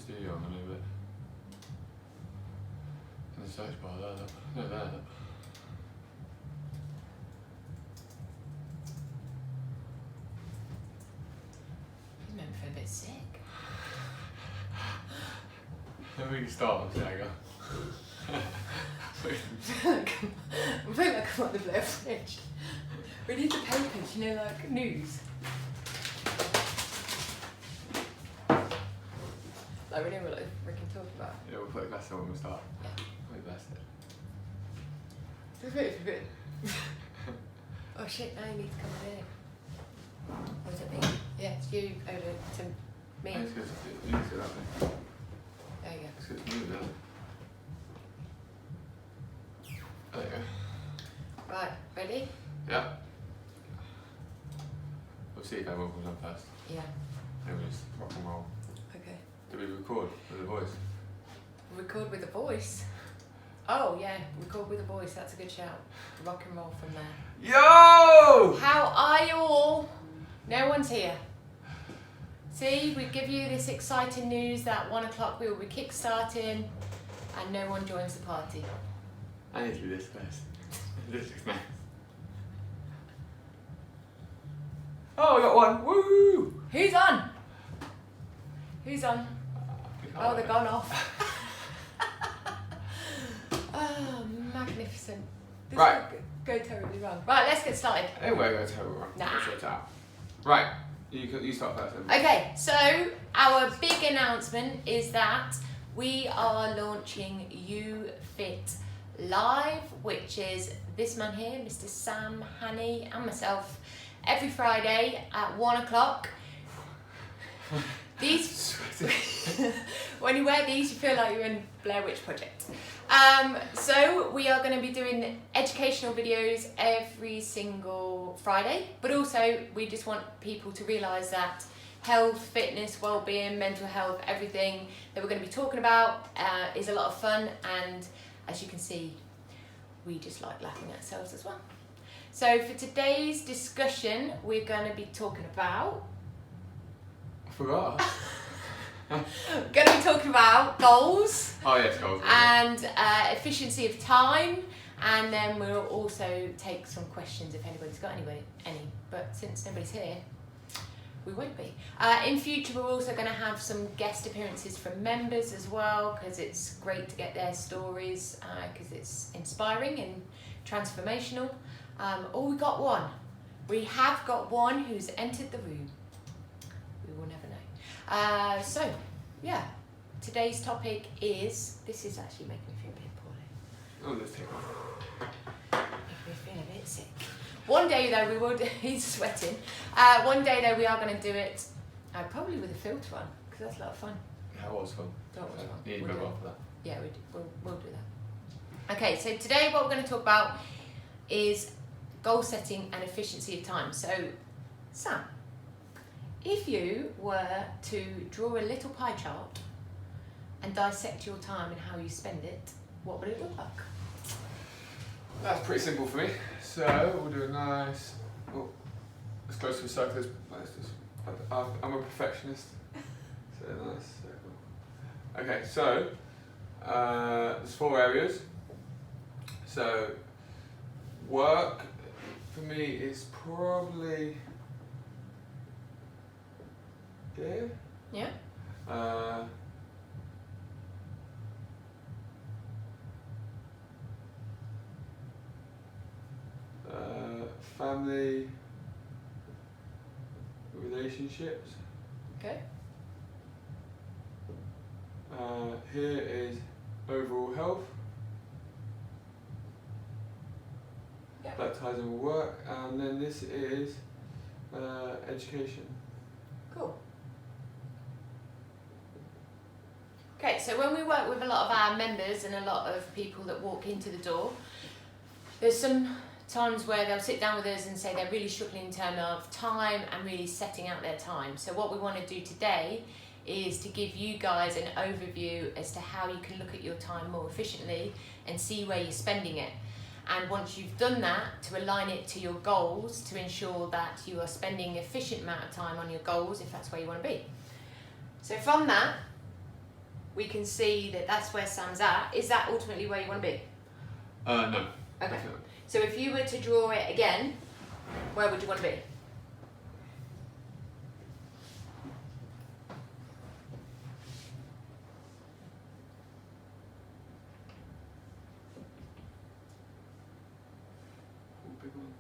studio on a little bit. In the search bar, there. No, there. You meant for a bit sick. Then we can start on Jagger. I feel like I'm on the blow fridge. We need the papers, you know, like news. Like we know what we can talk about. Yeah, we'll put a glass on when we start. Yeah. Probably best Just wait for a bit. Oh shit, now you need to come in. Or is it me? Yeah, it's you over to me. It's good to you need to sit that way. There you go. It's good to move, isn't it? There you go. Right, ready? Yeah. We'll see if everyone comes on first. Yeah. Then we just rock and roll. Okay. Do we record with a voice? Record with a voice. Oh yeah, record with a voice. That's a good shout. Rock and roll from there. Yo! How are you all? No one's here. See, we give you this exciting news that 1 o'clock we will be kick-starting and no one joins the party. I need to do this first. This looks nice. Oh, I got one! Woo! Who's on? Who's on? Oh, they're gone off. Oh, magnificent. This Right. will go terribly wrong. Right, let's get started. Anyway, go tell wrong. Nah. Let's sort it out. Right, you start first then. Okay, so our big announcement is that we are launching You Fit Live, which is this man here, Mr. Sam Hannay, and myself, every Friday at 1 o'clock. These, when you wear these, you feel like you're in Blair Witch Project. So we are going to be doing educational videos every single Friday, but also we just want people to realise that health, fitness, well-being, mental health, everything that we're going to be talking about is a lot of fun, and as you can see, we just like laughing at ourselves as well. So for today's discussion, we're going to be talking about I forgot. going to be talking about goals Oh yes, goals. and efficiency of time, and then we'll also take some questions if anybody's got any. But since nobody's here, we won't be. In future, we're also going to have some guest appearances from members as well, because it's great to get their stories, because it's inspiring and transformational. Oh, we got one. We have got one who's entered the room. We will never know. So, yeah, today's topic is, this is actually making me feel a bit poorly. Oh, let's take one. Making me feel a bit sick. One day though, we will, he's sweating. One day though, we are going to do it, probably with a filter on, because that's a lot of fun. That was fun. That was fun. You need to We'll go do on it. for that. Yeah, we'll do that. Okay, so today what we're going to talk about is goal setting and efficiency of time. So, Sam, if you were to draw a little pie chart and dissect your time and how you spend it, what would it look like? That's pretty simple for me. So we'll do a nice, as close to a circle as I'm a perfectionist. So a nice circle. Okay, so there's 4 areas. So work for me is probably here. Yeah? Family, relationships. Okay. Here is overall health. Yep. That ties in with work, and then this is education. Cool. Okay, so when we work with a lot of our members and a lot of people that walk into the door, there's some times where they'll sit down with us and say they're really struggling in terms of time and really setting out their time. So what we want to do today is to give you guys an overview as to how you can look at your time more efficiently and see where you're spending it. And once you've done that, to align it to your goals to ensure that you are spending an efficient amount of time on your goals if that's where you want to be. So from that, we can see that that's where Sam's at. Is that ultimately where you want to be? No. Okay. Definitely. So if you were to draw it again, where would you want to be? Big one.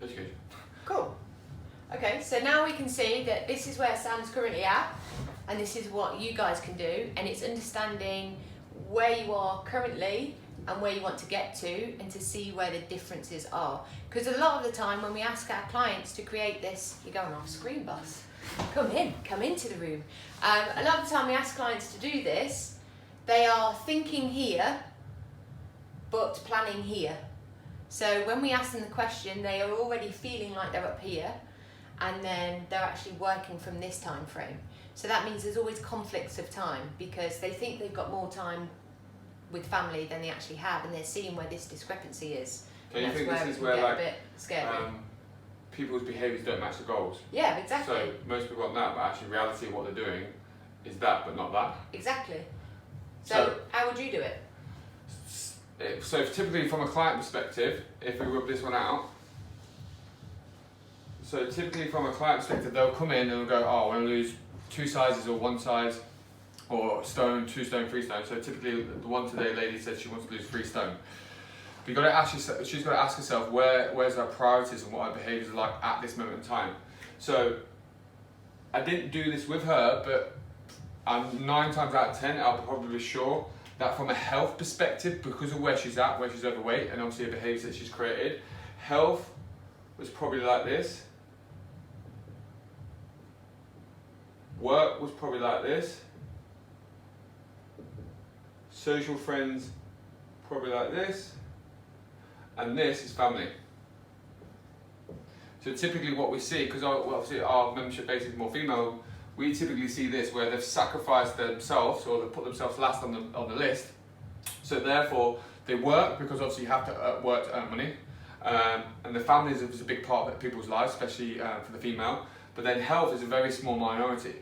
Education. Cool. Okay, so now we can see that this is where Sam's currently at, and this is what you guys can do, and it's understanding where you are currently and where you want to get to, and to see where the differences are. Because a lot of the time when we ask our clients to create this, you're going off screen, boss. Come into the room. A lot of the time we ask clients to do this, they are thinking here, but planning here. So when we ask them the question, they are already feeling like they're up here, and then they're actually working from this time frame. So that means there's always conflicts of time, because they think they've got more time with family than they actually have, and they're seeing where this discrepancy is. So you That's think where this is we where can get like a bit scary. people's behaviours don't match the goals? Yeah, exactly. So most people want that, but actually reality of what they're doing is that, but not that. Exactly. So So- how would you do it? So typically from a client perspective, if we rub this one out, so typically from a client perspective, they'll come in and they'll go, oh, I want to lose 2 sizes or 1 size, or stone, 2 stone, 3 stone. So typically the one today lady said she wants to lose 3 stone. But you got to ask yourself, she's got to ask herself where's her priorities and what her behaviours are like at this moment in time. So I didn't do this with her, but 9 times out of 10, I'll probably be sure that from a health perspective, because of where she's at, where she's overweight, and obviously the behaviours that she's created, health was probably like this. Work was probably like this. Social friends, probably like this. And this is family. So typically what we see, because obviously our membership base is more female, we typically see this where they've sacrificed themselves, or they've put themselves last on the list. So therefore they work, because obviously you have to work to earn money. And the family is a big part of people's lives, especially for the female. But then health is a very small minority.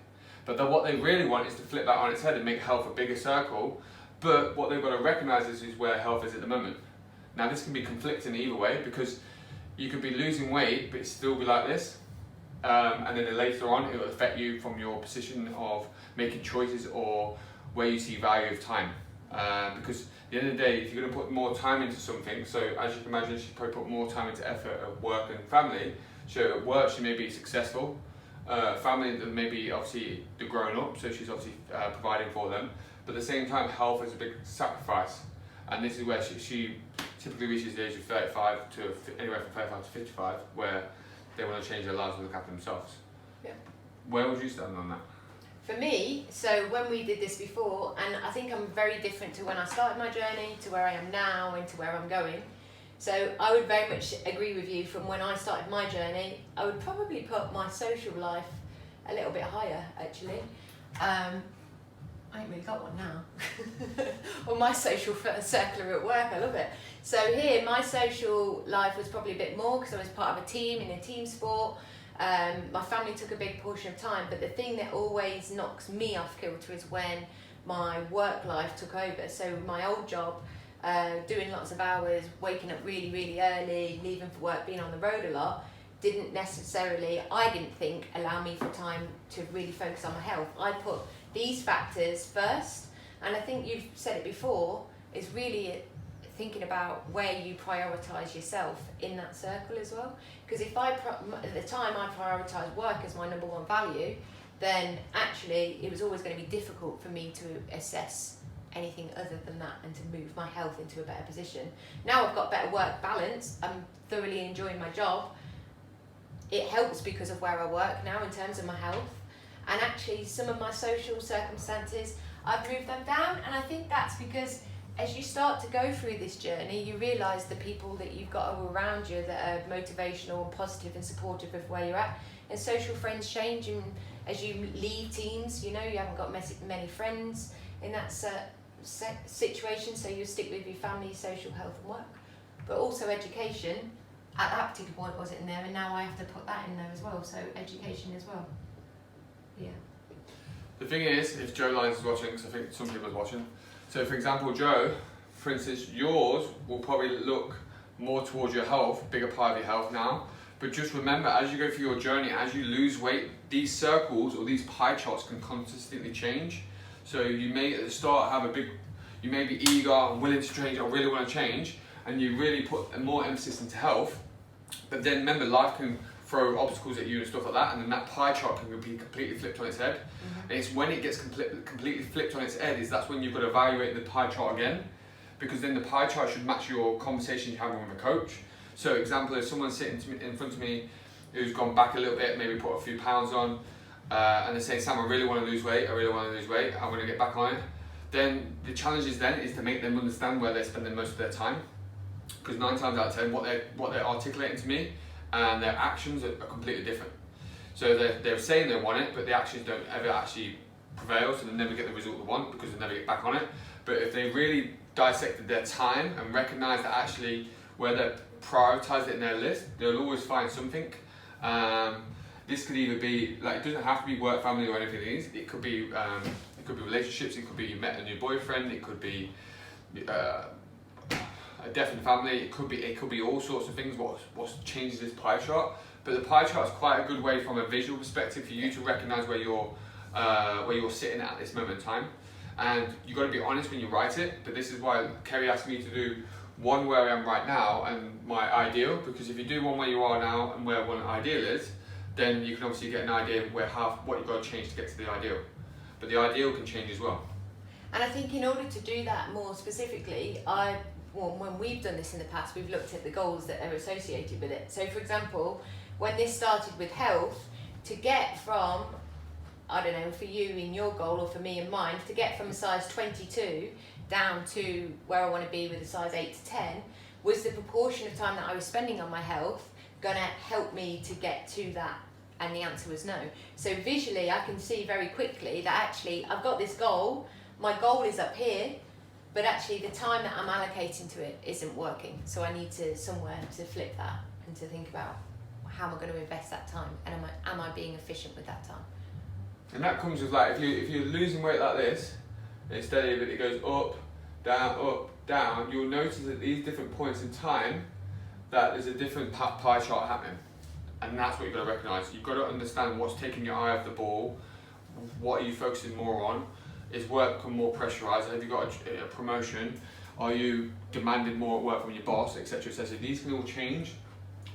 But then what they really want is to flip that on its head and make health a bigger circle. But what they've got to recognise is where health is at the moment. Now this can be conflicting either way, because you could be losing weight but it still be like this, and then later on it will affect you from your position of making choices or where you see value of time. Because at the end of the day, if you're going to put more time into something, so as you can imagine, she probably put more time into effort at work and family. So at work she may be successful, family maybe obviously they're growing up, so she's obviously providing for them, but at the same time health is a big sacrifice. And this is where she typically reaches the age of 35 to anywhere from 35 to 55, where they want to change their lives and look after themselves. Yeah. Where would you stand on that? For me, so when we did this before, and I think I'm very different to when I started my journey to where I am now and to where I'm going. So I would very much agree with you. From when I started my journey, I would probably put my social life a little bit higher, actually. I ain't really got one now. Or my social circle at work, I love it. So here, my social life was probably a bit more, because I was part of a team in a team sport. My family took a big portion of time, but the thing that always knocks me off kilter is when my work life took over. So my old job, doing lots of hours, waking up really, really early, leaving for work, being on the road a lot, didn't necessarily, I didn't think, allow me for time to really focus on my health. I put these factors first, and I think you've said it before, is really thinking about where you prioritise yourself in that circle as well. Because if at the time I prioritised work as my number one value, then actually it was always going to be difficult for me to assess anything other than that and to move my health into a better position. Now I've got better work balance, I'm thoroughly enjoying my job. It helps because of where I work now in terms of my health. And actually some of my social circumstances, I've moved them down, and I think that's because as you start to go through this journey, you realise the people that you've got around you that are motivational and positive and supportive of where you're at. And social friends change, and as you leave teams, you know, you haven't got many friends in that situation, so you stick with your family, social, health and work. But also education, at that particular point wasn't in there, and now I have to put that in there as well, so education as well. Yeah. The thing is, if Joe Lyons is watching, because I think some people are watching, so for example, Joe, for instance, yours will probably look more towards your health, bigger part of your health now, but just remember, as you go through your journey, as you lose weight, these circles or these pie charts can consistently change. So you may at the start have you may be eager and willing to change, or really want to change, and you really put more emphasis into health, but then remember, life can throw obstacles at you and stuff like that, and then that pie chart can be completely flipped on its head. And it's when it gets completely flipped on its head, that's when you've got to evaluate the pie chart again, because then the pie chart should match your conversation you're having with a coach. So example, if someone's sitting in front of me who's gone back a little bit, maybe put a few pounds on, and they say, Sam, I really want to lose weight, I'm going to get back on it, then the challenge is to make them understand where they're spending most of their time. Because 9 times out of 10, what they're articulating to me and their actions are completely different. So they're saying they want it, but the actions don't ever actually prevail, so they never get the result they want because they never get back on it. But if they really dissected their time and recognise that actually where they're prioritised it in their list, they'll always find something. This could either be, like, it doesn't have to be work, family or anything. It could be relationships, it could be you met a new boyfriend, it could be a death in the family, it could be all sorts of things what's changes this pie chart. But the pie chart is quite a good way from a visual perspective for you to recognise where you're sitting at this moment in time. And you've got to be honest when you write it, but this is why Kerry asked me to do one where I am right now and my ideal, because if you do one where you are now and where one ideal is, then you can obviously get an idea of what you've got to change to get to the ideal. But the ideal can change as well. And I think in order to do that more specifically, when we've done this in the past, we've looked at the goals that are associated with it. So for example, when this started with health, to get from, I don't know, for you in your goal or for me in mine, to get from a size 22 down to where I want to be with a size 8 to 10, was the proportion of time that I was spending on my health going to help me to get to that? And the answer was no. So visually, I can see very quickly that actually I've got this goal, my goal is up here, but actually the time that I'm allocating to it isn't working. So I need to somewhere to flip that and to think about how am I going to invest that time, and am I being efficient with that time? And that comes with, like, if you're losing weight like this, instead of it goes up, down, you'll notice at these different points in time that there's a different pie chart happening. And that's what you've got to recognise. You've got to understand what's taking your eye off the ball, what are you focusing more on. Is work become more pressurised? Have you got a promotion? Are you demanding more at work from your boss, etc., etc.? These can all change.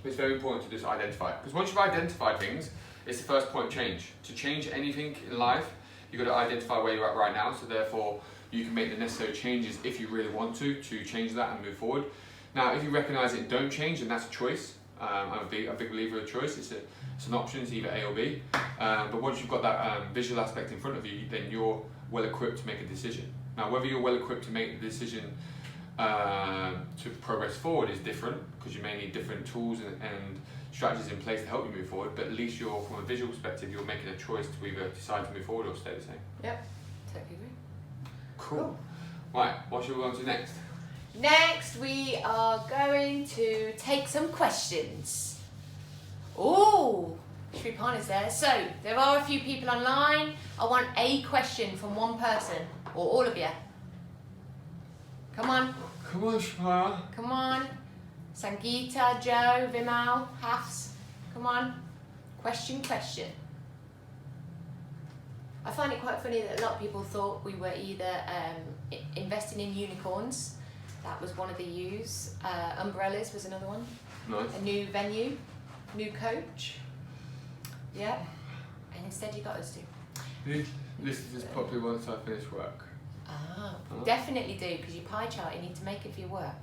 But it's very important to just identify. Because once you've identified things, it's the first point of change. To change anything in life, you've got to identify where you're at right now, so therefore you can make the necessary changes if you really want to change that and move forward. Now, if you recognise it and don't change, then that's a choice. I'm a big believer of choice. It's an option, it's either A or B. But once you've got that visual aspect in front of you, then you're well equipped to make a decision. Now, whether you're well equipped to make the decision to progress forward is different, because you may need different tools and strategies in place to help you move forward, but at least you're, from a visual perspective, you're making a choice to either decide to move forward or stay the same. Yep, totally agree. Cool. Right, what should we go on to next? Next, we are going to take some questions. Oh, Shripana's there. So, there are a few people online. I want a question from one person, or all of you. Come on. Come on, Shripana. Come on. Sangeeta, Joe, Vimal, Hafs. Come on. Question. I find it quite funny that a lot of people thought we were either investing in unicorns. That was one of the U's. Umbrellas was another one. Nice. A new venue, new coach. Yeah. And instead you got us to. This is just probably once I finish work. Definitely do, because your pie chart, you need to make it for your work.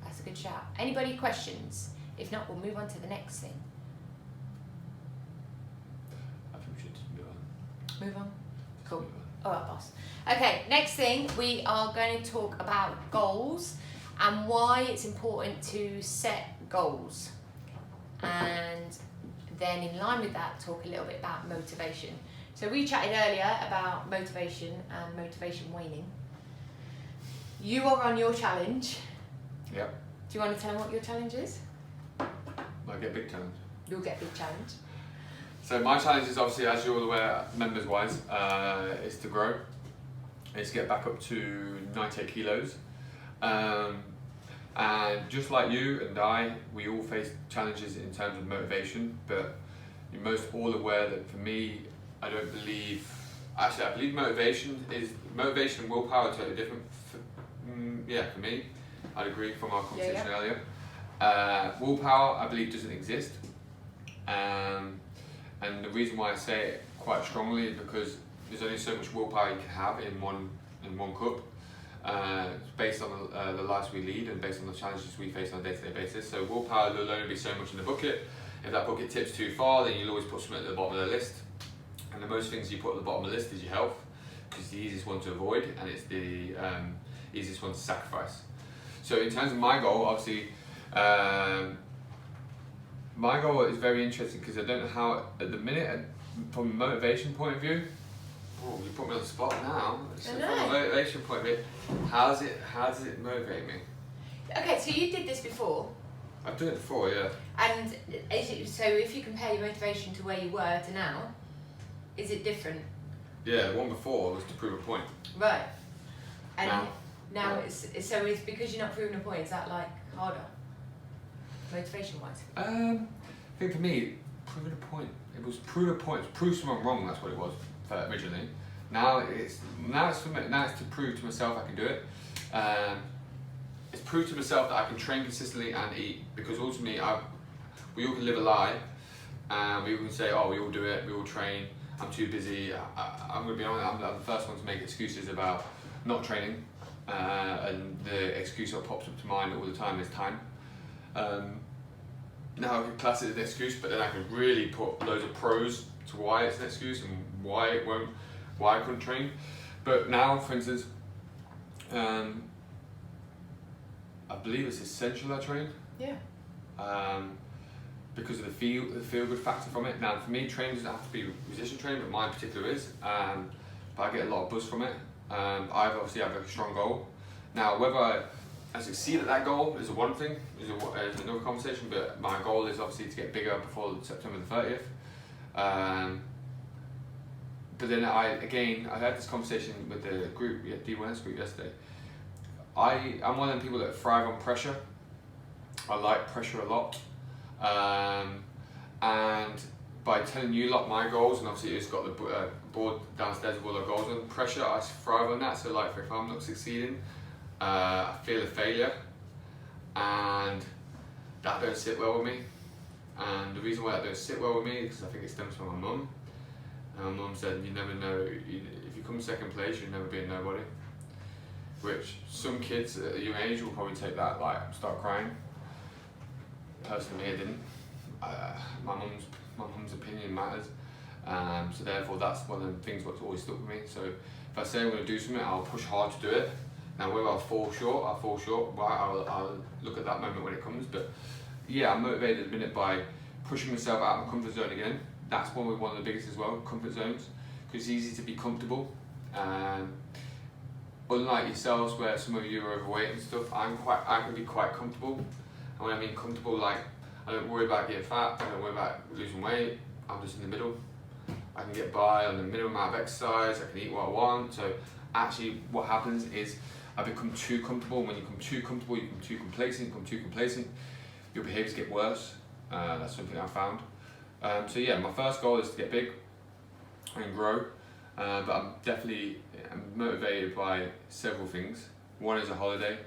That's a good shout. Anybody questions? If not, we'll move on to the next thing. I think we should just move on. Move on. Cool. All right, boss. Okay, next thing, we are going to talk about goals and why it's important to set goals. And then in line with that, talk a little bit about motivation. So we chatted earlier about motivation and motivation waning. You are on your challenge. Yep. Do you want to tell them what your challenge is? I get a big challenge. You'll get a big challenge. So my challenge is obviously, as you're all aware, members-wise, is to grow. It's to get back up to 98 kilos. And just like you and I, we all face challenges in terms of motivation, but you're most all aware that for me, I believe motivation and willpower are totally different. For me, I'd agree from our conversation earlier. Willpower, I believe, doesn't exist. And the reason why I say it quite strongly is because there's only so much willpower you can have in one cup. It's based on the lives we lead and based on the challenges we face on a day-to-day basis. So willpower will only be so much in the bucket. If that bucket tips too far, then you'll always put something at the bottom of the list. And the most things you put at the bottom of the list is your health, because it's the easiest one to avoid and it's the easiest one to sacrifice. So in terms of my goal, obviously, my goal is very interesting because I don't know how, at the minute, from a motivation point of view, oh, you put me on the spot now. So from a motivation point of view, how does it motivate me? Okay, so you did this before. I've done it before, yeah. And so if you compare your motivation to where you were to now, is it different? Yeah, the one before was to prove a point. Right. And now it's because you're not proving a point, is that like harder? Motivation wise? I think for me, proving a point. It was prove a point, prove someone wrong, that's what it was originally. Now it's to prove to myself I can do it. It's prove to myself that I can train consistently and eat, because ultimately we all can live a lie, and we all can say, oh, we all do it, we all train, I'm too busy. I'm going to be honest, I'm the first one to make excuses about not training, and the excuse that pops up to mind all the time is time. Now I can class it as an excuse, but then I can really put loads of pros to why it's an excuse and why I couldn't train. But now, for instance, I believe it's essential I train. Yeah. Because of the feel good factor from it. Now for me, training doesn't have to be resistance training, but mine in particular is. But I get a lot of buzz from it. I obviously have a strong goal. Now whether I succeed at that goal is one thing, is another conversation, but my goal is obviously to get bigger before September the 30th. But then I had this conversation with the group, D1S group yesterday. I'm one of the people that thrive on pressure. I like pressure a lot. And by telling you lot my goals, and obviously it's got the board downstairs with all the goals on, pressure, I thrive on that. So like if I'm not succeeding, I feel a failure, and that don't sit well with me. And the reason why that don't sit well with me is because I think it stems from my mum. And my mum said, you never know, if you come second place, you'll never be a nobody. Which some kids at a young age will probably take that, like, start crying. Personally, I didn't. My mum's opinion matters. So therefore that's one of the things that's always stuck with me. So if I say I'm going to do something, I'll push hard to do it. Now whether I'll fall short, but I'll look at that moment when it comes. But yeah, I'm motivated at the minute by pushing myself out of my comfort zone again. That's one of the biggest as well, comfort zones. Because it's easy to be comfortable. Unlike yourselves, where some of you are overweight and stuff, I can be quite comfortable. And when I mean comfortable, like, I don't worry about getting fat, I don't worry about losing weight, I'm just in the middle. I can get by on the minimum amount of exercise, I can eat what I want. So actually what happens is I become too comfortable. When you become too comfortable, you become too complacent, your behaviours get worse. That's something I found. So yeah, my first goal is to get big and grow, but I'm motivated by several things. One is a holiday.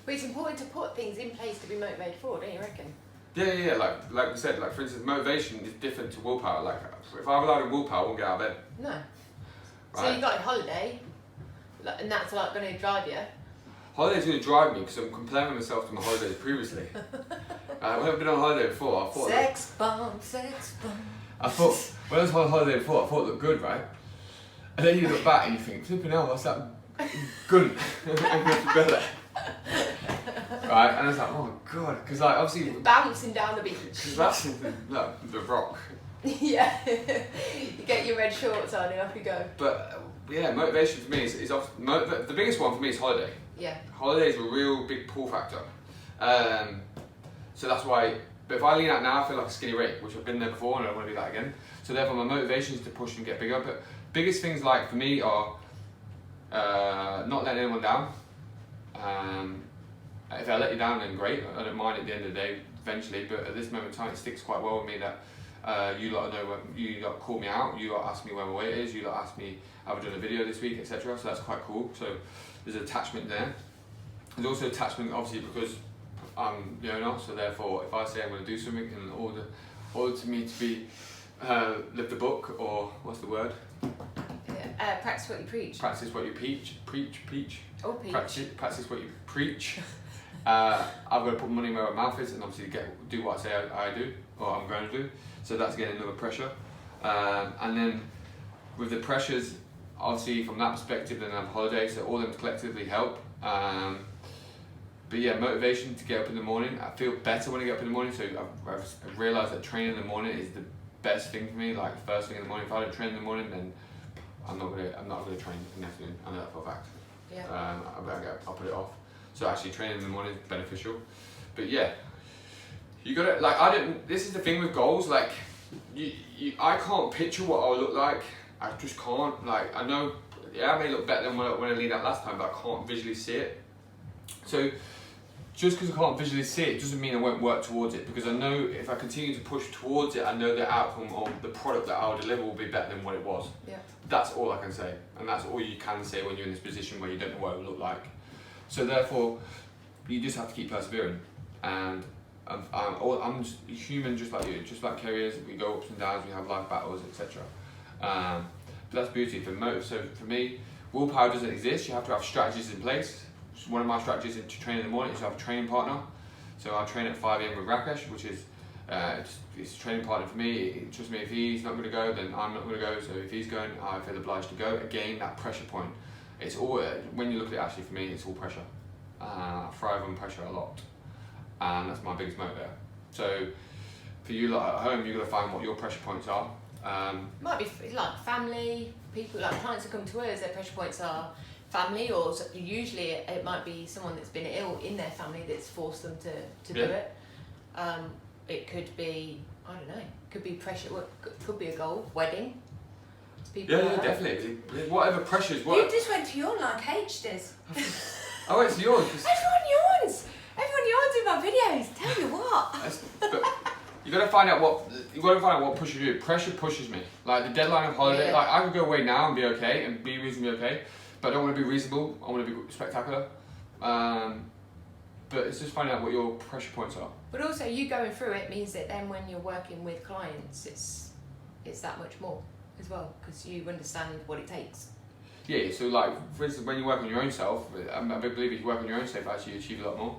But it's important to put things in place to be motivated for, don't you reckon? Yeah. Like we said, like for instance, motivation is different to willpower. Like if I relied on willpower, I wouldn't get out of bed. No. Right? So you got a holiday, and that's like going to drive you. Holiday's going to drive me because I'm comparing myself to my holidays previously. When I've been on holiday before, I thought. Sex bomb. I thought when I was on holiday before, I thought it looked good, right? And then you look back and you think, flipping hell, what's that gun? And go to belly. Right, and I was like, oh god, because like obviously bouncing down the beach. Because that's the Rock. Yeah, you get your red shorts on and off you go. But yeah, motivation for me is the biggest one for me is holiday. Yeah. Holiday is a real big pull factor. So that's why. But if I lean out now, I feel like a skinny Rick, which I've been there before, and I don't want to do that again. So therefore, my motivation is to push and get bigger. But biggest things like for me are not letting anyone down. If I let you down, then great. I don't mind at the end of the day, eventually. But at this moment in time, it sticks quite well with me that you lot know you lot call me out. You lot ask me where my weight is. You lot ask me have I done a video this week, etc. So that's quite cool. So there's attachment there. There's also attachment, obviously, because I'm the owner. So therefore, if I say I'm going to do something in order to me to be live the book, or what's the word? Practice what you preach. Practice what you preach. Oh, preach. Practice what you preach. I've got to put money where my mouth is, and obviously do what I say I do, or I'm going to do. So that's getting another pressure. And then with the pressures, obviously from that perspective, then I have holiday, so all of them collectively help. But yeah, motivation to get up in the morning. I feel better when I get up in the morning, so I've realised that training in the morning is the best thing for me. Like first thing in the morning. If I don't train in the morning, then I'm not gonna train in the afternoon. I know that for a fact. Yeah. I'll put it off. So actually, training in the morning is beneficial. But yeah, you gotta This is the thing with goals. Like, I can't picture what I'll look like. I just can't. Like, I know, yeah, I may look better than when I leaned out last time, but I can't visually see it. So just because I can't visually see it doesn't mean I won't work towards it, because I know if I continue to push towards it, I know the outcome or the product that I'll deliver will be better than what it was. Yeah. That's all I can say, and that's all you can say when you're in this position where you don't know what it will look like. So therefore, you just have to keep persevering. And I'm just human, just like you, just like Kerry is. We go ups and downs, we have life battles, etc. But that's beauty for motive. So for me, willpower doesn't exist. You have to have strategies in place. One of my strategies to train in the morning is to have a training partner. So I train at 5 AM with Rakesh, which is it's a training partner for me. Trust me, if he's not going to go, then I'm not going to go. So if he's going, I feel obliged to go. Again, that pressure point. It's all, when you look at it, actually for me, it's all pressure. I thrive on pressure a lot, and that's my biggest motivator. So for you lot at home, you've got to find what your pressure points are. Might be like family, people, like clients that come to us, their pressure points are family, or usually it might be someone that's been ill in their family that's forced them to do it. It could be, I don't know, could be pressure, could be a goal, wedding. People definitely. Whatever pressures. You just went to yawn like H does. I went to yours. Everyone yawns. Everyone yawns in my videos. Tell you what. But you got to find out what pushes you. Pressure pushes me. Like the deadline of holiday. Yeah. Like I could go away now and be okay and be reasonably okay, but I don't want to be reasonable. I want to be spectacular. But it's just finding out what your pressure points are. But also, you going through it means that then when you're working with clients, it's that much more as well, because you understand what it takes. Yeah, so like, for instance, when you work on your own self, I'm a big believer if you work on your own self, actually you achieve a lot more.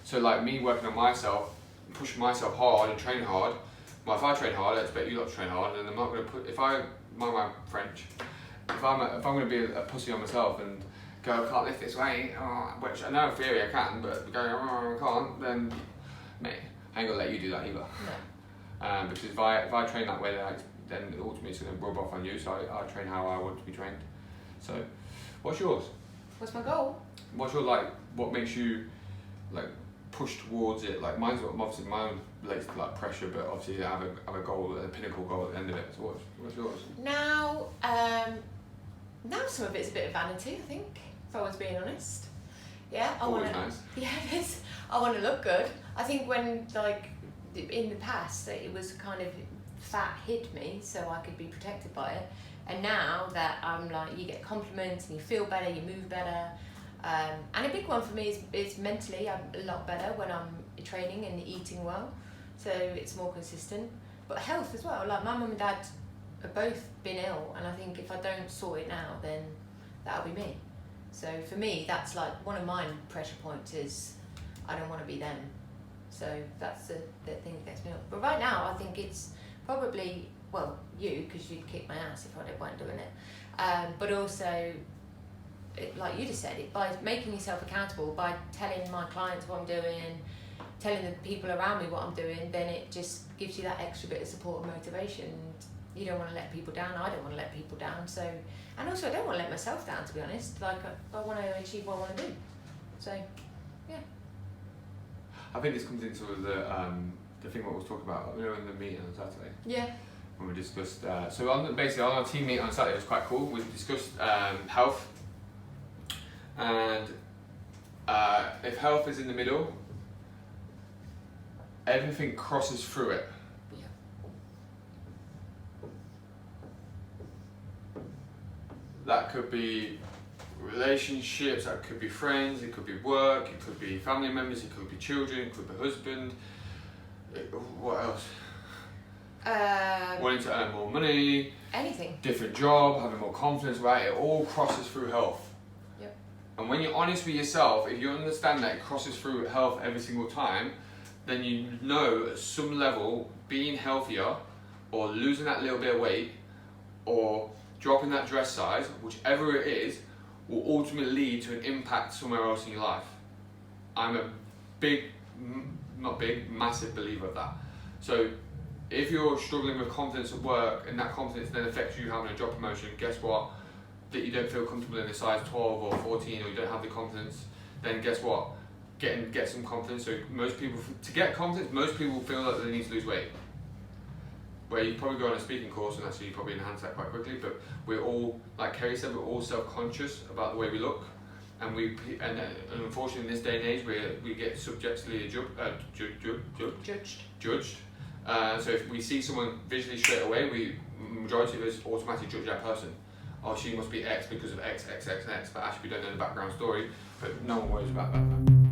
So like me working on myself, pushing myself hard and training hard, well, if I train hard, I expect you lot to train hard, and I'm not going to put, if I, my French, if I'm going to be a pussy on myself and go, I can't lift this weight, which I know in theory I can, but go, I can't, then, mate, I ain't going to let you do that either. No. Because if I train that way, then ultimately it's going to rub off on you, so I train how I want to be trained. So, what's yours? What's my goal? What's your, like, what makes you, like, push towards it? Like, obviously mine relates to, like, pressure, but obviously I have a goal, a pinnacle goal at the end of it. So what's yours? Now some of it's a bit of vanity, I think, if I was being honest. Yeah, I want to. Nice. Yeah, it is. I want to look good. I think when, like, in the past, it was kind of fat hid me, so I could be protected by it. And now that I'm like, you get compliments and you feel better, you move better. And a big one for me is mentally, I'm a lot better when I'm training and eating well. So it's more consistent. But health as well, like my mum and dad have both been ill, and I think if I don't sort it now, then that'll be me. So for me, that's like one of my pressure points is I don't want to be them. So that's the thing that gets me up. But right now, I think it's probably well, you, because you'd kick my ass if I weren't doing it. But also, like you just said, by making yourself accountable, by telling my clients what I'm doing, telling the people around me what I'm doing, then it just gives you that extra bit of support and motivation. You don't want to let people down. I don't want to let people down. So, and also I don't want to let myself down, to be honest. Like I want to achieve what I want to do. So, yeah. I think this comes into the thing what we was talking about, you know, in the meeting on Saturday. Yeah. When we discussed, so basically on our team meeting on Saturday, it was quite cool. We discussed health, and if health is in the middle, everything crosses through it. Yeah. That could be relationships, that could be friends, it could be work, it could be family members, it could be children, it could be husband. What else? Wanting to earn more money, Anything. different job, having more confidence, right? It all crosses through health. Yep. And when you're honest with yourself, if you understand that it crosses through health every single time, then you know at some level being healthier or losing that little bit of weight or dropping that dress size, whichever it is, will ultimately lead to an impact somewhere else in your life. I'm a massive believer of that. So if you're struggling with confidence at work and that confidence then affects you having a job promotion, guess what? That you don't feel comfortable in a size 12 or 14 or you don't have the confidence, then guess what? Get some confidence. So most people, to get confidence, most people feel that they need to lose weight. Where you probably go on a speaking course and actually you probably enhance that quite quickly, but we're all, like Kerry said, we're all self-conscious about the way we look. And unfortunately in this day and age we get subjectively judged. So if we see someone visually straight away, majority of us automatically judge that person. Oh, she must be X because of X, X, X, and X, but actually we don't know the background story, but no one worries about that.